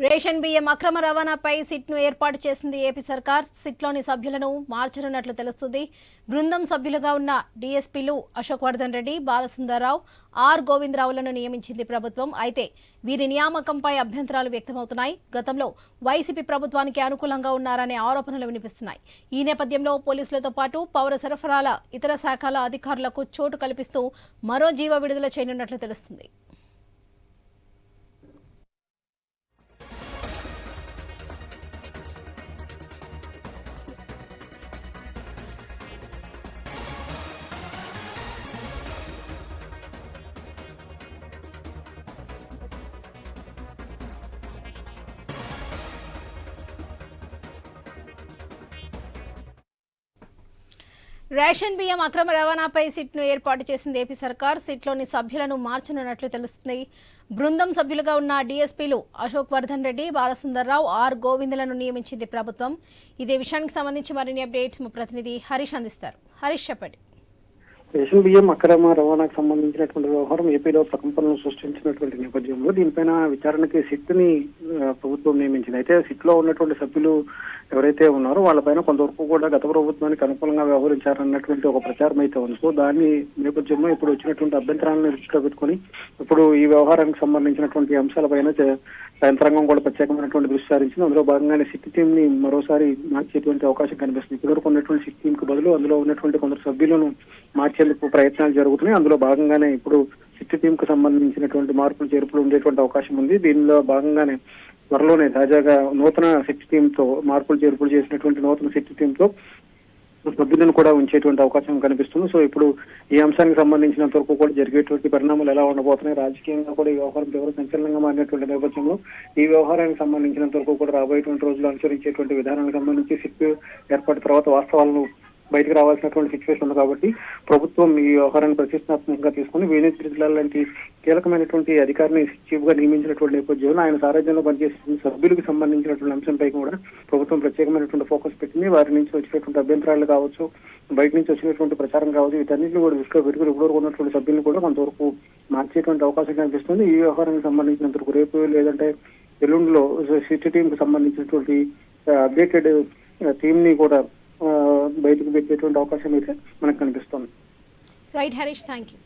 Ration బియ్యం అక్రమ రవాణాపై సిట్ను ఏర్పాటు చేసింది ఏపీ సర్కార్. సిట్లోని సభ్యులను మార్చనున్నట్లు తెలుస్తుంది. బృందం సభ్యులుగా ఉన్న డీఎస్పీలు అశోక్ వర్ధన్ రెడ్డి, బాలసుందర్రావు, ఆర్ గోవిందరావులను నియమించింది ప్రభుత్వం. అయితే వీరి నియామకంపై అభ్యంతరాలు వ్యక్తమవుతున్నాయి. గతంలో వైసీపీ ప్రభుత్వానికి అనుకూలంగా ఉన్నారనే ఆరోపణలు వినిపిస్తున్నాయి. ఈ నేపథ్యంలో పోలీసులతో పాటు పౌర సరఫరాల ఇతర శాఖల అధికారులకు చోటు కల్పిస్తూ మరో జీవో విడుదల చేయనున్నట్లు తెలుస్తుంది. రేషన్ బియ్యం అక్రమ రవాణాపై సిట్ను ఏర్పాటు చేసింది ఏపీ సర్కార్. సిట్లోని సభ్యులను మార్చనున్నట్లు తెలుస్తుంది. బృందం సభ్యులుగా ఉన్న డీఎస్పీలు అశోక్ వర్ధన్ రెడ్డి, బాలసుందర్రావు, ఆర్ గోవిందలను నియమించింది ప్రభుత్వం. ఇదే విషయానికి సంబంధించి మరిన్ని అప్డేట్స్ మా ప్రతినిధి హరీష్ అందిస్తారు. హరీష్, చెప్పండి. రేషన్ బియ్యం అక్రమ రవాణాకు సంబంధించినటువంటి వ్యవహారం ఏపీలో ప్రకంపనలు సృష్టించినటువంటి నేపథ్యంలో దీనిపైన విచారణకి సిట్ని ప్రభుత్వం నియమించింది. అయితే సిట్ లో ఉన్నటువంటి సభ్యులు ఎవరైతే ఉన్నారో వాళ్ళపైన కొంతవరకు కూడా గత ప్రభుత్వానికి అనుకూలంగా వ్యవహరించారన్నటువంటి ఒక ప్రచారం అయితే ఉంది. సో దాని నేపథ్యంలో ఇప్పుడు వచ్చినటువంటి అభ్యంతరాలను దృష్టిలో పెట్టుకుని ఇప్పుడు ఈ వ్యవహారానికి సంబంధించినటువంటి అంశాలపైన యంత్రాంగం కూడా ప్రత్యేకమైనటువంటి దృష్టి సారించింది. అందులో భాగంగానే సిట్ టీమ్ ని మరోసారి మార్చేటువంటి అవకాశం కనిపిస్తుంది. ఇప్పటివరకు ఉన్నటువంటి సిట్ టీమ్ కు బదులు అందులో ఉన్నటువంటి కొందరు సభ్యులను మార్చేందుకు ప్రయత్నాలు జరుగుతున్నాయి. అందులో భాగంగానే ఇప్పుడు సిట్ టీమ్ కు సంబంధించినటువంటి మార్పులు చేర్పులు ఉండేటువంటి అవకాశం ఉంది. దీనిలో భాగంగానే త్వరలోనే తాజాగా నూతన సిట్ టీమ్ తో మార్పులు చేర్పులు చేసినటువంటి నూతన సిట్ టీమ్ తో సభ్యులను కూడా ఉంచేటువంటి అవకాశం కనిపిస్తుంది. సో ఇప్పుడు ఈ అంశానికి సంబంధించినంత వరకు కూడా జరిగేటువంటి పరిణామాలు ఎలా ఉండబోతున్నాయి, రాజకీయంగా కూడా ఈ వ్యవహారం తీవ్ర సంచలనంగా మారినటువంటి నేపథ్యంలో ఈ వ్యవహారానికి సంబంధించినంత వరకు కూడా రాబోయేటువంటి రోజులు అనుసరించేటువంటి విధానానికి సంబంధించి సిట్ ఏర్పాటు తర్వాత వాస్తవాలను బయటకు రావాల్సినటువంటి సిచ్యువేషన్ ఉంది. కాబట్టి ప్రభుత్వం ఈ వ్యవహారాన్ని ప్రతిష్టాత్మకంగా తీసుకుని వేణుగోపాల్ జిల్లా లాంటి కీలకమైనటువంటి అధికారిని చీఫ్ గా నియమించినటువంటి నేపథ్యంలో ఆయన సారథ్యంలో పనిచేసిన సభ్యులకు సంబంధించినటువంటి అంశంపై కూడా ప్రభుత్వం ప్రత్యేకమైనటువంటి ఫోకస్ పెట్టింది. వారి నుంచి వచ్చినటువంటి అభ్యంతరాలు కావచ్చు, బయట నుంచి వచ్చినటువంటి ప్రచారం కావచ్చు, వీటన్నింటినీ కూడా దృష్టిలో పెట్టుకుని ఇప్పటివరకు ఉన్నటువంటి సభ్యులను కూడా కొంతవరకు మార్చేటువంటి అవకాశం కనిపిస్తుంది. ఈ వ్యవహారానికి సంబంధించినంత వరకు రేపు లేదంటే ఎల్లుండిలో సిటీ టీమ్ కు సంబంధించినటువంటి అప్డేటెడ్ టీమ్ ని కూడా బయటకు పెట్టేటువంటి అవకాశం అయితే మనకు కనిపిస్తుంది. Right Harish, thank you.